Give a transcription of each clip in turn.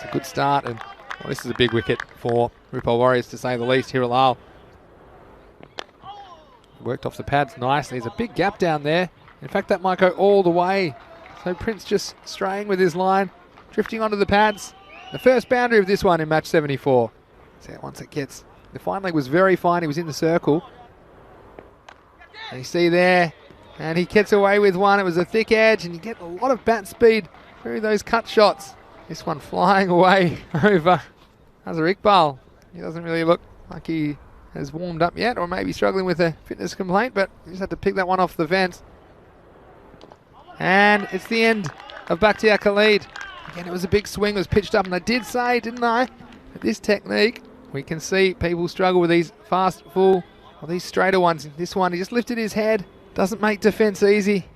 It's a good start, and well, this is a big wicket for RIW Warriors, to say the least. Hiralal worked off the pads nicely. There's a big gap down there. In fact, that might go all the way. So Prince just straying with his line, drifting onto the pads. The first boundary of this one in match 74. So once it gets, the fine leg was very fine. He was in the circle. And you see there, and he gets away with one. It was a thick edge, and you get a lot of bat speed through those cut shots. This one flying away over Hazar Iqbal. He doesn't really look like he has warmed up yet, or maybe struggling with a fitness complaint, but he just had to pick that one off the fence. And it's the end of Bakhtiar Khalid. Again, it was a big swing, it was pitched up, and I did say, didn't I, that this technique, we can see people struggle with these fast, full, or these straighter ones. This one, he just lifted his head, doesn't make defence easy.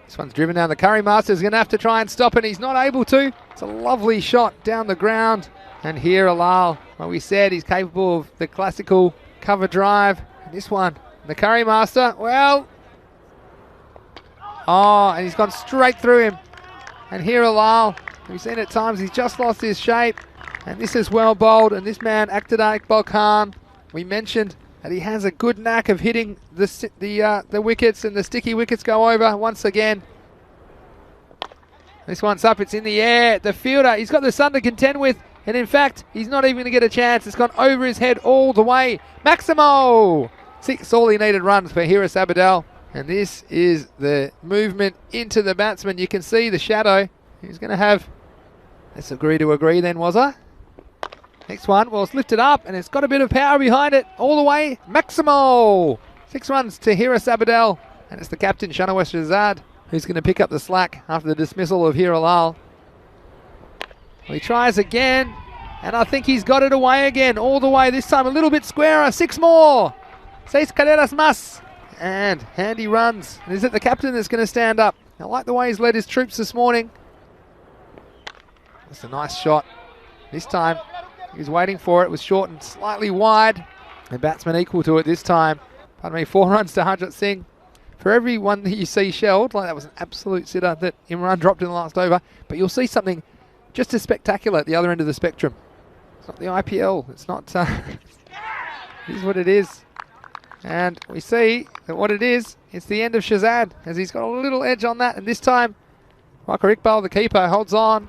This one's driven down. The Curry Master's going to have to try and stop it. He's not able to. It's a lovely shot down the ground. And here Alal, well, we said he's capable of the classical cover drive. And this one, the Curry Master, well, oh, and he's gone straight through him. And here Alal, we've seen at times he's just lost his shape. And this is well bowled. And this man, Akhtar Iqbal Khan, we mentioned that he has a good knack of hitting the wickets, and the sticky wickets go over once again. This one's up, it's in the air. The fielder, he's got the sun to contend with, and in fact, he's not even going to get a chance. It's gone over his head all the way. Maximo! 6 all he needed runs for Hiris Abadal. And this is the movement into the batsman. You can see the shadow. He's going to have, let's agree to agree then, was I? Next one, well, it's lifted up and it's got a bit of power behind it all the way. Maximo! 6 runs to Hiris Abadal. And it's the captain, Shanawaz Shahzad, who's going to pick up the slack after the dismissal of Hiralal. Well, he tries again, and I think he's got it away again, all the way. This time a little bit squarer. 6 more. 6 carreras más. And handy runs. And is it the captain that's going to stand up? I like the way he's led his troops this morning. That's a nice shot. This time, he was waiting for it. It was short and slightly wide. The batsman equal to it this time. Pardon me, 4 runs to Harjot Singh. For every one that you see shelled, like that was an absolute sitter that Imran dropped in the last over, but you'll see something just as spectacular at the other end of the spectrum. It's not the IPL. It's not... Here's what it is. And we see that what it is, it's the end of Shahzad, as he's got a little edge on that. And this time, Wakar Iqbal, the keeper, holds on.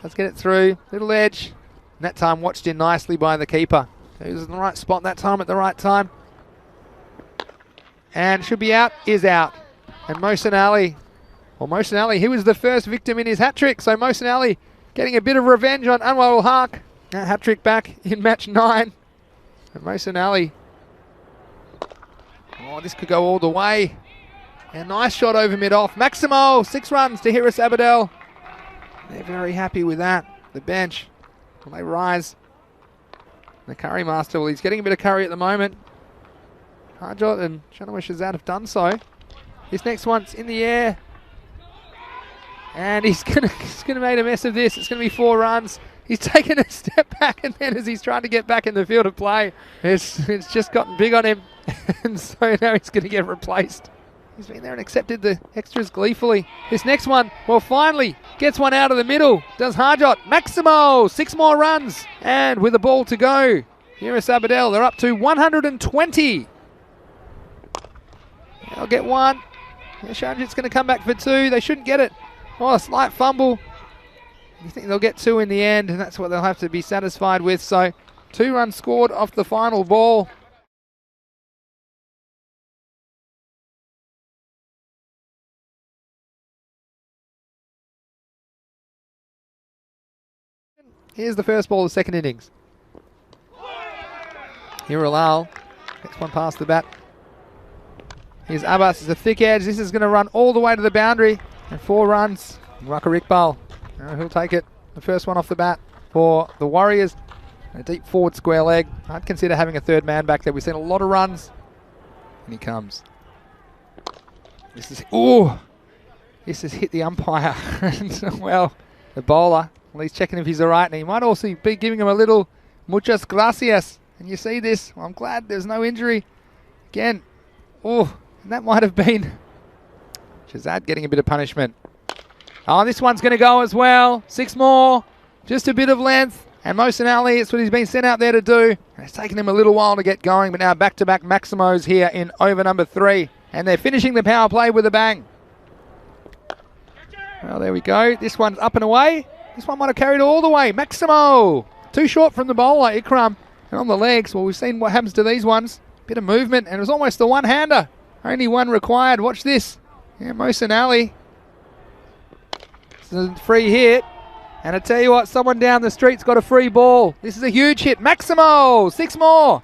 Let's get it through. Little edge. And that time watched in nicely by the keeper. So he was in the right spot that time at the right time. And should be out, is out. And Mohsin Ali, he was the first victim in his hat-trick. So Mohsin Ali getting a bit of revenge on Anwar ul Haq. That hat-trick back in match 9. And Mohsin Ali, oh, this could go all the way. A nice shot over mid-off. Maximo, 6 runs to Hiris Abadal. They're very happy with that. The bench, well, they rise. The curry master, well, he's getting a bit of curry at the moment. Harjot and Shanawaz Shahzad have done so. This next one's in the air. And he's gonna make a mess of this. It's gonna be 4 runs. He's taken a step back, and then as he's trying to get back in the field of play, it's just gotten big on him. And so now he's gonna get replaced. He's been there and accepted the extras gleefully. This next one, well, finally gets one out of the middle. Does Harjot. Maximo, 6 more runs. And with a ball to go, Hiris Abadal, they're up to 120. They'll get 1. Shanjit's going to come back for 2. They shouldn't get it. Oh, a slight fumble. You think they'll get 2 in the end, and that's what they'll have to be satisfied with. So 2 runs scored off the final ball. Here's the first ball of the second innings. Hiralal gets one past the bat. Here's Abbas, it's a thick edge. This is going to run all the way to the boundary. And 4 runs. Wakar Iqbal, he'll take it. The first one off the bat for the Warriors. A deep forward square leg. I'd consider having a 3rd man back there. We've seen a lot of runs. And he comes. This has hit the umpire. And, well, the bowler, well, he's checking if he's all right. And he might also be giving him a little muchas gracias. And you see this. Well, I'm glad there's no injury. Again, and that might have been Shahzad getting a bit of punishment. Oh, this one's going to go as well. 6 more. Just a bit of length. And Mosinelli, it's what he's been sent out there to do. And it's taken him a little while to get going, but now back-to-back Maximos here in over number 3. And they're finishing the power play with a bang. Well, there we go. This one's up and away. This one might have carried all the way. Maximo! Too short from the bowler, Ikram. And on the legs, well, we've seen what happens to these ones. Bit of movement, and it was almost the one-hander. Only one required. Watch this. Yeah, Mosinelli. This is a free hit. And I tell you what, someone down the street's got a free ball. This is a huge hit. Maximo! 6 more!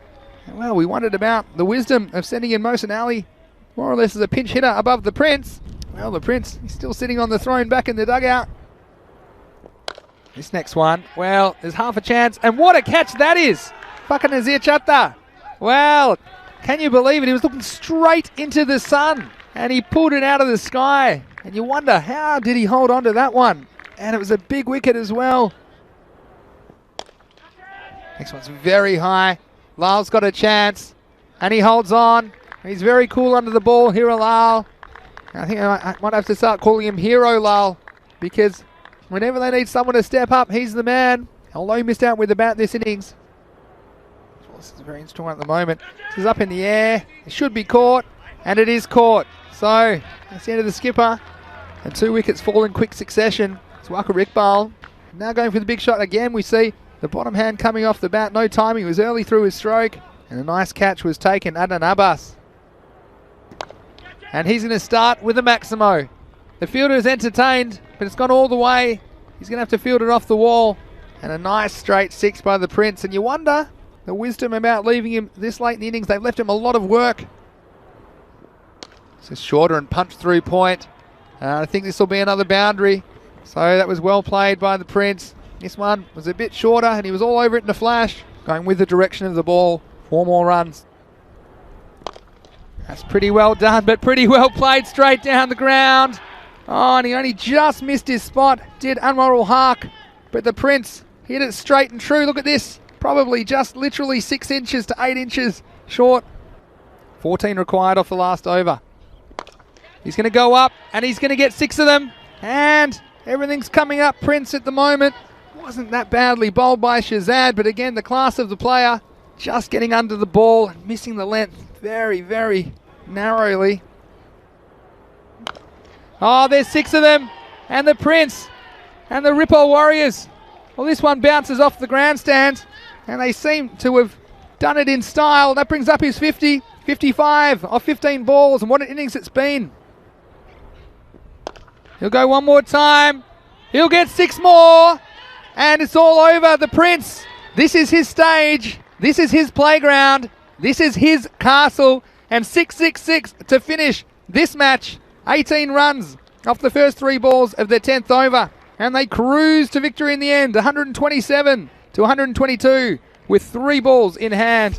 Well, we wondered about the wisdom of sending in Mosinelli more or less as a pinch hitter above the Prince. Well, the Prince, he's still sitting on the throne back in the dugout. This next one, well, there's half a chance. And what a catch that is! Fucking Nazir Chatta. Well, can you believe it? He was looking straight into the sun. And he pulled it out of the sky. And you wonder, how did he hold on to that one? And it was a big wicket as well. Next one's very high. Lal's got a chance. And he holds on. He's very cool under the ball, Hero Lal. I think I might have to start calling him Hero Lal. Because whenever they need someone to step up, he's the man. Although he missed out with the bat this innings. Well, this is very strong at the moment. This is up in the air. It should be caught. And it is caught. So, that's the end of the skipper. And 2 wickets fall in quick succession. Waka Iqbal now going for the big shot again. We see the bottom hand coming off the bat. No timing. He was early through his stroke. And a nice catch was taken. Adnan Abbas. And he's going to start with a Maximo. The fielder is entertained, but it's gone all the way. He's going to have to field it off the wall. And a nice straight 6 by the Prince. And you wonder the wisdom about leaving him this late in the innings. They've left him a lot of work. This is shorter and punch through point. I think this will be another boundary. So that was well played by the Prince. This one was a bit shorter and he was all over it in a flash. Going with the direction of the ball. 4 more runs. That's pretty well done, but pretty well played straight down the ground. Oh, and he only just missed his spot. Did Anwar ul Haq. But the Prince hit it straight and true. Look at this. Probably just literally 6 inches to 8 inches short. 14 required off the last over. He's going to go up and he's going to get 6 of them. And everything's coming up Prince at the moment. Wasn't that badly bowled by Shazad, but again, the class of the player just getting under the ball and missing the length very, very narrowly. Oh, there's 6 of them. And the Prince and the Ripple Warriors. Well, this one bounces off the grandstand and they seem to have done it in style. That brings up his 50, 55 off 15 balls, and what an innings it's been. He'll go one more time. He'll get 6 more. And it's all over. The Prince. This is his stage. This is his playground. This is his castle. And 666 to finish this match. 18 runs off the first 3 balls of their 10th over. And they cruise to victory in the end. 127 to 122 with 3 balls in hand.